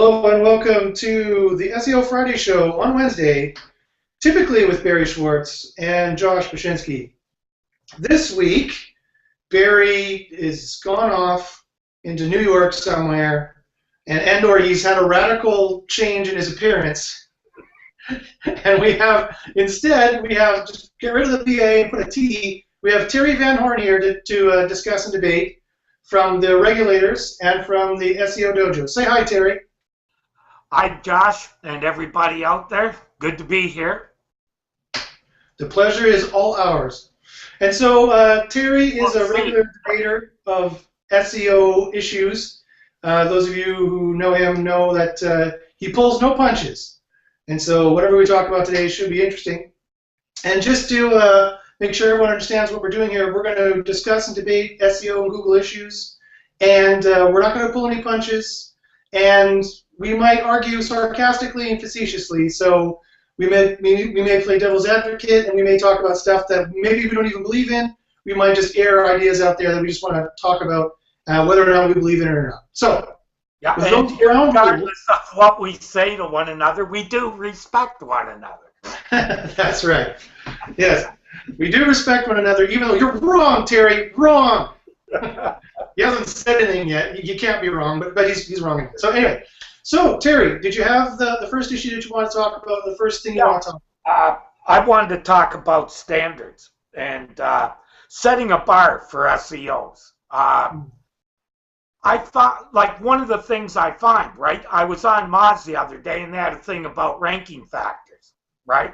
Hello and welcome to the SEO Friday Show on Wednesday, typically with Barry Schwartz and Josh Bashinsky. This week, Barry is gone off into New York somewhere, and/or he's had a radical change in his appearance. And instead, just get rid of the PA and put a T. We have Terry Van Horn here to discuss and debate from the regulators and from the SEO Dojo. Say hi, Terry. Hi, Josh, and everybody out there. Good to be here. The pleasure is all ours. And so Terry is a regular debater of SEO issues. Those of you who know him know that he pulls no punches. And so whatever we talk about today should be interesting. And just to make sure everyone understands what we're doing here, we're going to discuss and debate SEO and Google issues. And we're not going to pull any punches. And we might argue sarcastically and facetiously. So we may play devil's advocate, and we may talk about stuff that maybe we don't even believe in. We might just air ideas out there that we just want to talk about, whether or not we believe in it or not. So, yeah, and regardless of what we say to one another, we do respect one another. That's right. Yes, we do respect one another, even though you're wrong, Terry. Wrong. He hasn't said anything yet. You can't be wrong, but he's wrong anyway. So anyway. So, Terry, did you have the first issue that you want to talk about, the first thing you want to talk about? I wanted to talk about standards and setting a bar for SEOs. I thought, like, one of the things I find, right, I was on Moz the other day, and they had a thing about ranking factors, right,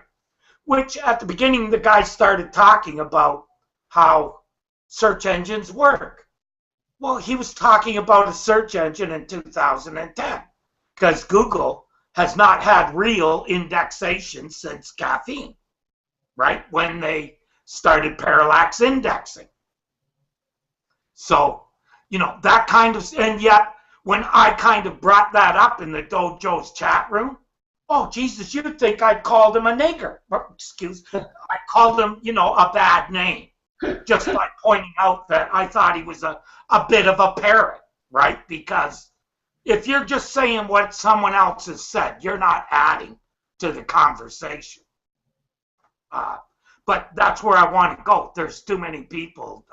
which at the beginning the guy started talking about how search engines work. Well, he was talking about a search engine in 2010. Because Google has not had real indexation since caffeine, right? When they started parallax indexing. So, you know, that kind of, and yet when I kind of brought that up in the dojo's chat room, oh, Jesus, you'd think I'd called him a nigger. I called him, you know, a bad name. Just by pointing out that I thought he was a bit of a parrot, right? Because if you're just saying what someone else has said, you're not adding to the conversation. But that's where I want to go. There's too many people,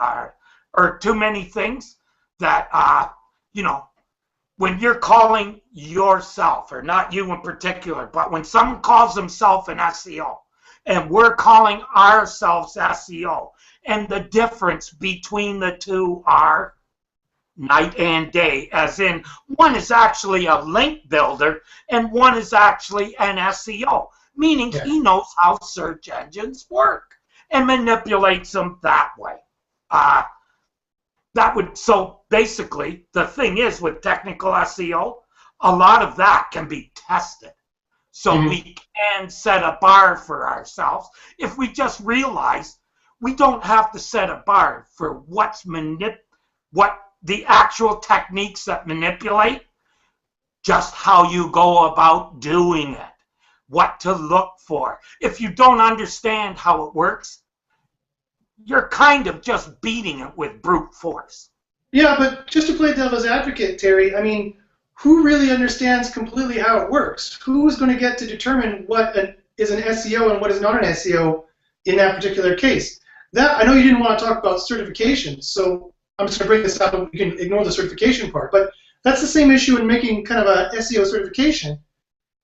or too many things that, you know, when you're calling yourself, or not you in particular, but when someone calls themselves an SEO, and we're calling ourselves SEO, and the difference between the two are night and day, as in one is actually a link builder and one is actually an SEO, meaning he knows how search engines work and manipulates them that way. So basically, the thing is with technical SEO, a lot of that can be tested. So we can set a bar for ourselves if we just realize we don't have to set a bar for what the actual techniques that manipulate, just how you go about doing it, what to look for. If you don't understand how it works, you're kind of just beating it with brute force. Yeah, but just to play devil's advocate, Terry, I mean, who really understands completely how it works? Who is going to get to determine what is an SEO and what is not an SEO in that particular case? I know you didn't want to talk about certifications, so I'm just going to bring this up and we can ignore the certification part. But that's the same issue in making kind of a SEO certification,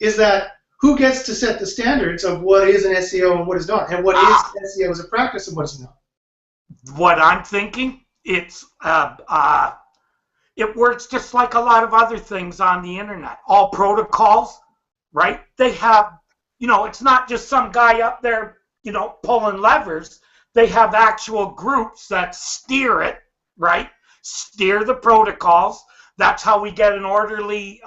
is that who gets to set the standards of what is an SEO and what is not, and what is SEO as a practice and what is not? What I'm thinking, it works just like a lot of other things on the internet. All protocols, right? They have, you know, it's not just some guy up there, you know, pulling levers. They have actual groups that steer it, right? Steer the protocols. That's how we get an orderly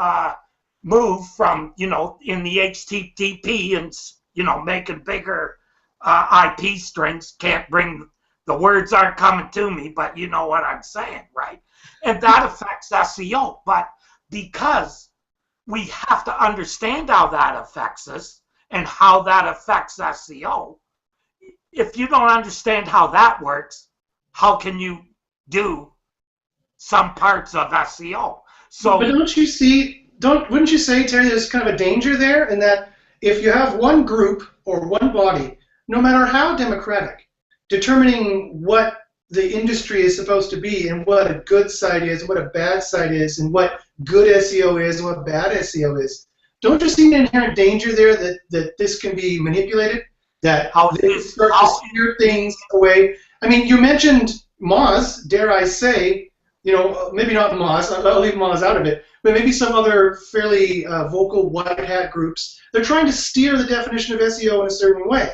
move from, you know, in the HTTP and, you know, making bigger IP strings. Can't bring, the words aren't coming to me, but you know what I'm saying, right? And that affects SEO. But because we have to understand how that affects us and how that affects SEO, if you don't understand how that works, how can you do some parts of SEO? So, but don't you see wouldn't you say, Terry, there's kind of a danger there in that if you have one group or one body, no matter how democratic, determining what the industry is supposed to be and what a good site is, what a bad site is, and what good SEO is and what bad SEO is, don't you see an inherent danger there that this can be manipulated? That they start to steer things away? I mean, you mentioned Moz, dare I say, maybe not Moz, I'll leave Moz out of it, but maybe some other fairly vocal white hat groups. They're trying to steer the definition of SEO in a certain way.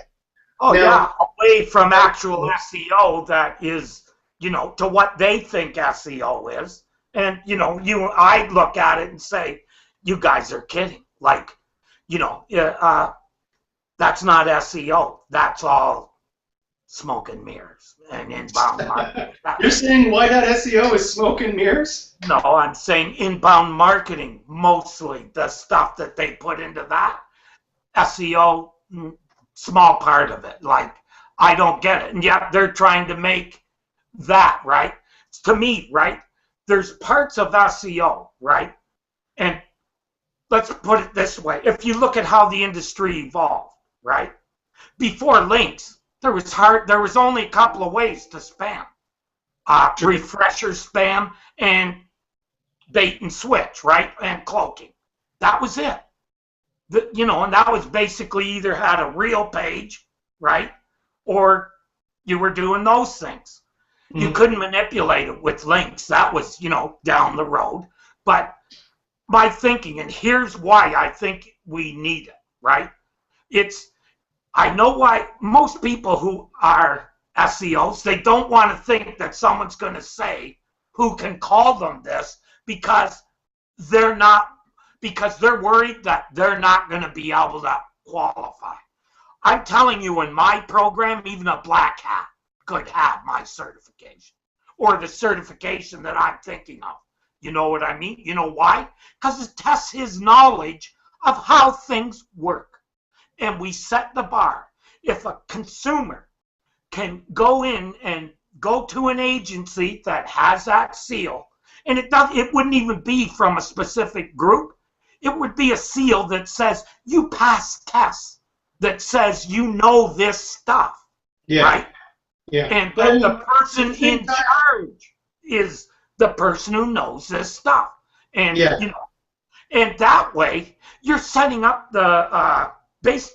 Oh, now, yeah, away from actual SEO that is, to what they think SEO is. And, I look at it and say, you guys are kidding. Like, that's not SEO. That's all smoke and mirrors and inbound marketing. You're saying white hat SEO is smoke and mirrors? No, I'm saying inbound marketing, mostly the stuff that they put into that. SEO, small part of it. Like, I don't get it. And yet they're trying to make that, right? To me, right, there's parts of SEO, right? And let's put it this way. If you look at how the industry evolved, right? Before links, there was only a couple of ways to spam. Refresher spam and bait and switch, right? And cloaking. That was it. And that was basically either had a real page, right? Or you were doing those things. Mm-hmm. You couldn't manipulate it with links. That was, down the road. But my thinking, and here's why I think we need it, right? I know why most people who are SEOs, they don't want to think that someone's going to say who can call them this because they're worried that they're not going to be able to qualify. I'm telling you, in my program, even a black hat could have my certification or the certification that I'm thinking of. You know what I mean? You know why? Because it tests his knowledge of how things work. And we set the bar. If a consumer can go in and go to an agency that has that seal, and it wouldn't even be from a specific group. It would be a seal that says you pass tests, that says you know this stuff, right? Yeah. And then the person in charge is the person who knows this stuff, and and that way you're setting up the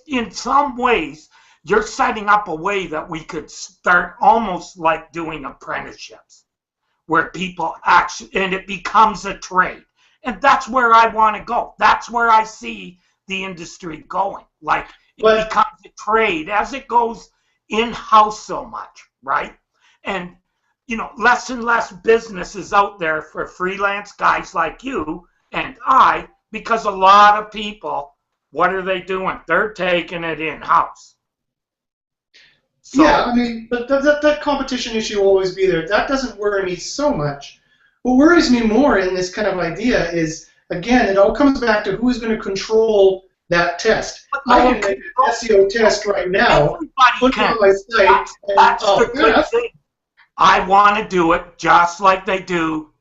in some ways you're setting up a way that we could start almost like doing apprenticeships, where people actually, and it becomes a trade. And that's where I want to go. That's where I see the industry going. Like, it becomes a trade as it goes in-house so much, right? And, less and less businesses out there for freelance guys like you and I, because a lot of people, what are they doing? They're taking it in-house. So, yeah, I mean, but that competition issue will always be there. That doesn't worry me so much. What worries me more in this kind of idea is, again, it all comes back to who's going to control that test. I can make an SEO test right now, put it on my site, that's the good thing. I want to do it just like they do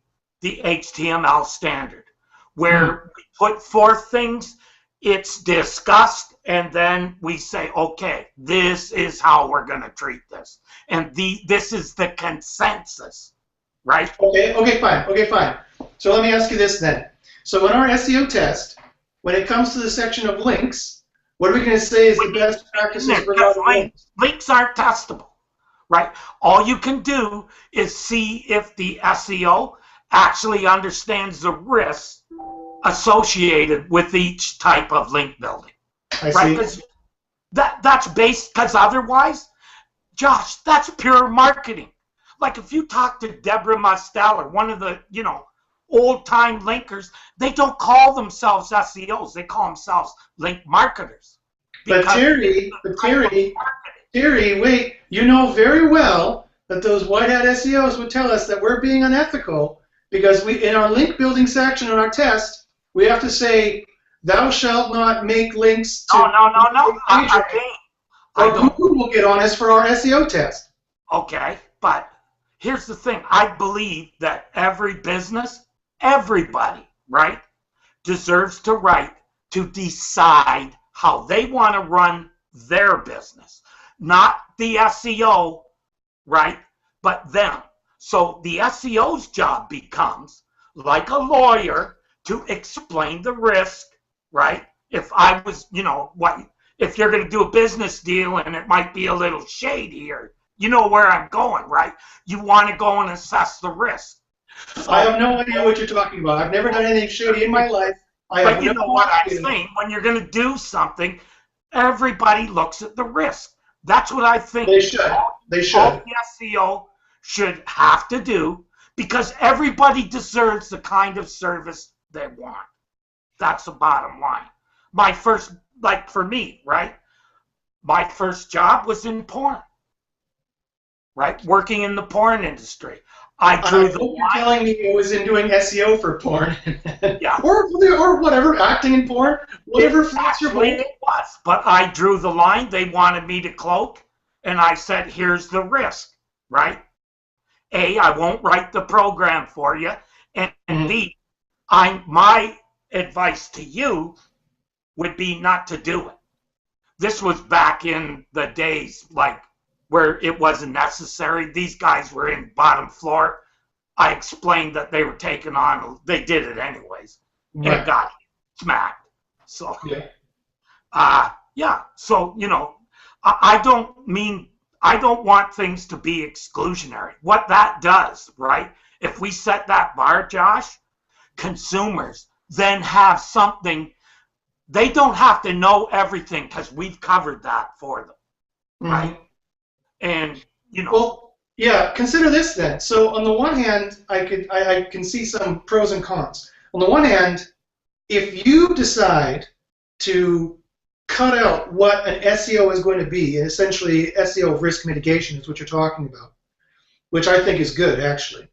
the HTML standard, where we put forth things, it's discussed, and then we say, okay, this is how we're going to treat this. And this is the consensus, right? Okay, fine. So let me ask you this then. So in our SEO test, when it comes to the section of links, what are we going to say is the best practices for links? Links aren't testable, right? All you can do is see if the SEO actually understands the risks associated with each type of link building. I see. That's based, because otherwise, Josh, that's pure marketing. Like if you talk to Deborah Mosteller, one of the, old-time linkers, they don't call themselves SEOs. They call themselves link marketers. But Terry, wait, you know very well that those white hat SEOs would tell us that we're being unethical because in our link building section on our test, we have to say, thou shalt not make links to... No. Google will get on us for our SEO test. Okay, but here's the thing. I believe that every business, everybody, right, deserves the right to decide how they want to run their business, not the SEO, right, but them. So the SEO's job becomes, like a lawyer, to explain the risk, right? If I was, if you're going to do a business deal and it might be a little shady, or you know where I'm going, right? You want to go and assess the risk. So, I have no idea what you're talking about. I've never done anything shady in my life. But you know what I'm saying? When you're going to do something, everybody looks at the risk. That's what I think. They should. They should. All the SEO should have to do, because everybody deserves the kind of service they want. That's the bottom line. My first, like for me, right? My first job was in porn, right? Working in the porn industry. I drew the line. You're telling me it was in doing SEO for porn. Yeah. or whatever, acting in porn, whatever floats your boat. It was, but I drew the line. They wanted me to cloak, and I said, here's the risk, right? A, I won't write the program for you, and B, my advice to you would be not to do it. This was back in the days like where it wasn't necessary. These guys were in bottom floor. I explained that they were taking on, they did it anyways, and it got smacked. So, so, I don't want things to be exclusionary. What that does, right? If we set that bar, Josh, consumers then have something. They don't have to know everything because we've covered that for them, right? And Well, yeah. Consider this then. So on the one hand, I can see some pros and cons. On the one hand, if you decide to cut out what an SEO is going to be, essentially SEO risk mitigation is what you're talking about, which I think is good actually.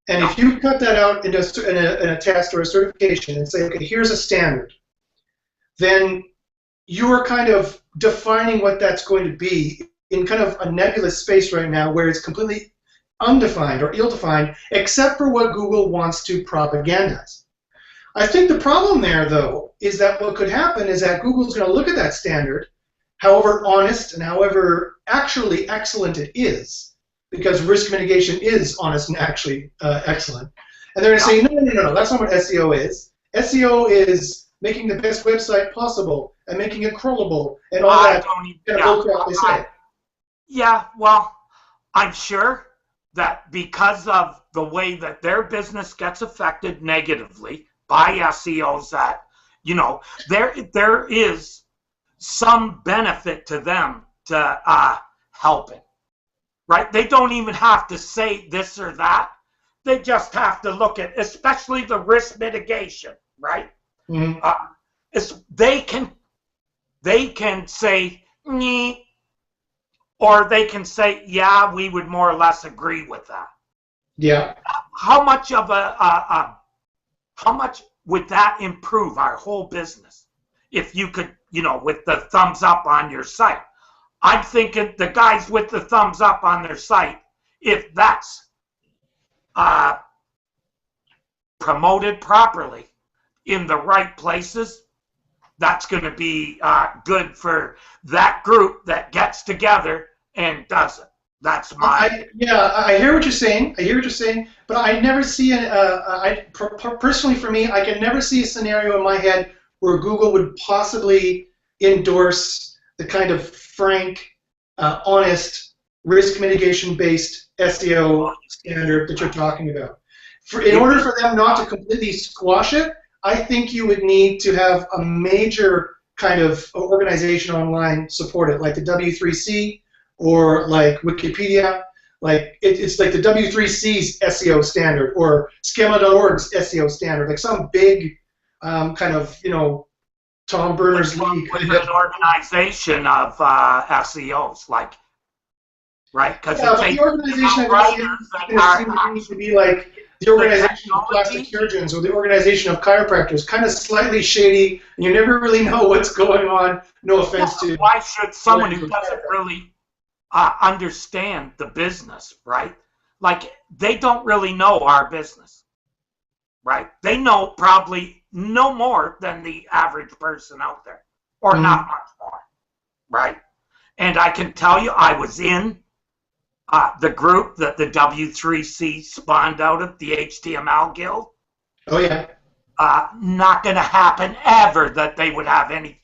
And if you cut that out in a test or a certification and say, okay, here's a standard, then you're kind of defining what that's going to be in kind of a nebulous space right now where it's completely undefined or ill-defined, except for what Google wants to propagandize. I think the problem there, though, is that what could happen is that Google's going to look at that standard, however honest and however actually excellent it is, because risk mitigation is honest and actually excellent, and they're going to say, no, that's not what SEO is. SEO is making the best website possible and making it crawlable and all that bullcrap they say. Yeah, well, I'm sure that because of the way that their business gets affected negatively by SEOs, that there is some benefit to them to helping, right? They don't even have to say this or that. They just have to look at, especially the risk mitigation, right? They can say, nee, or they can say, yeah, we would more or less agree with that. Yeah. How much would that improve our whole business if you could, with the thumbs up on your site? I'm thinking the guys with the thumbs up on their site, if that's promoted properly in the right places, that's going to be good for that group that gets together and does it. That's my... I hear what you're saying. But I never see personally for me, I can never see a scenario in my head where Google would possibly endorse the kind of frank, honest, risk mitigation-based SEO standard that you're talking about. In order for them not to completely squash it, I think you would need to have a major kind of organization online support it, like the W3C or like Wikipedia. Like it's like the W3C's SEO standard or Schema.org's SEO standard, like some big kind of Tom Berners-Lee kind of an organization of SEOs, like, right? Because the organization of SEOs seems to be like the organization of plastic surgeons or the organization of chiropractors, kind of slightly shady, and you never really know what's going on. No offense to... Why should someone who doesn't really understand the business, right? Like, they don't really know our business. right? They know probably no more than the average person out there, or not much more, right? And I can tell you, I was in the group that the W3C spawned out of, the HTML Guild. Oh, yeah. Not going to happen ever that they would have any.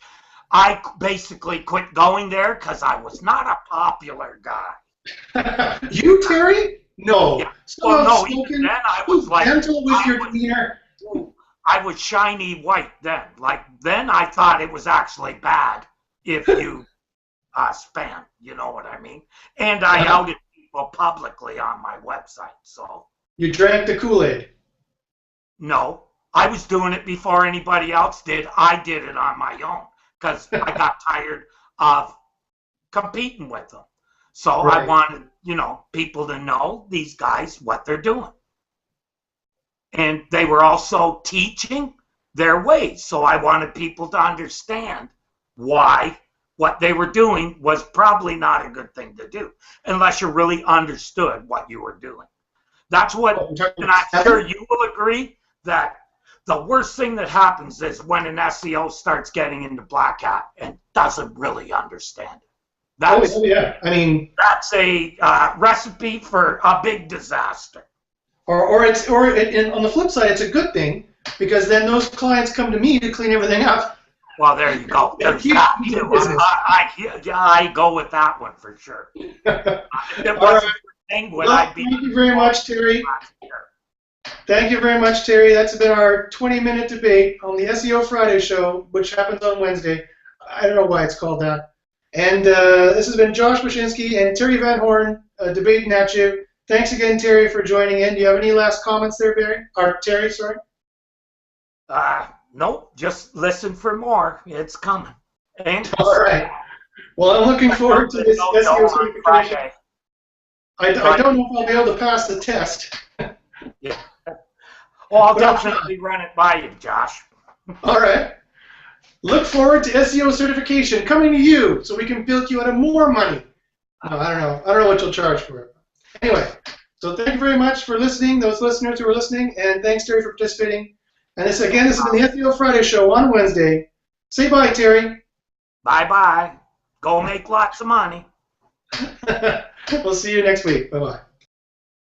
I basically quit going there because I was not a popular guy. You, Terry? No. Yeah. Well, no, even then I was like, gentle with your demeanor. I was shiny white then. Like, then I thought it was actually bad if you spam, you know what I mean? And I outed people publicly on my website, so. You drank the Kool-Aid. No, I was doing it before anybody else did. I did it on my own because I got tired of competing with them. So I wanted, you know, people to know these guys what they're doing. And they were also teaching their ways. So I wanted people to understand why what they were doing was probably not a good thing to do unless you really understood what you were doing. That's what, and I'm sure you will agree that the worst thing that happens is when an SEO starts getting into black hat and doesn't really understand it. That's, yeah. I mean, that's a recipe for a big disaster. Or on the flip side, it's a good thing because then those clients come to me to clean everything up. Well, there you go. There's that too. I go with that one for sure. If it wasn't for Penguin, I'd be. Thank you very much, Terry. Thank you very much, Terry. That's been our 20-minute debate on the SEO Friday show, which happens on Wednesday. I don't know why it's called that. And this has been Josh Bashinsky and Terry Van Horn debating at you. Thanks again, Terry, for joining in. Do you have any last comments there, Barry? Or Terry, sorry? Nope. Just listen for more. It's coming. And all right. Well, I'm looking forward to this SEO certification. I don't know if I'll be able to pass the test. Yeah. Well, I'll definitely run it by you, Josh. All right. Look forward to SEO certification coming to you so we can bill you out of more money. No, I don't know. I don't know what you'll charge for it. Anyway, so thank you very much for listening, those listeners who are listening, and thanks, Terry, for participating. And this has been the SEO Friday show on Wednesday. Say bye, Terry. Bye-bye. Go make lots of money. We'll see you next week. Bye-bye.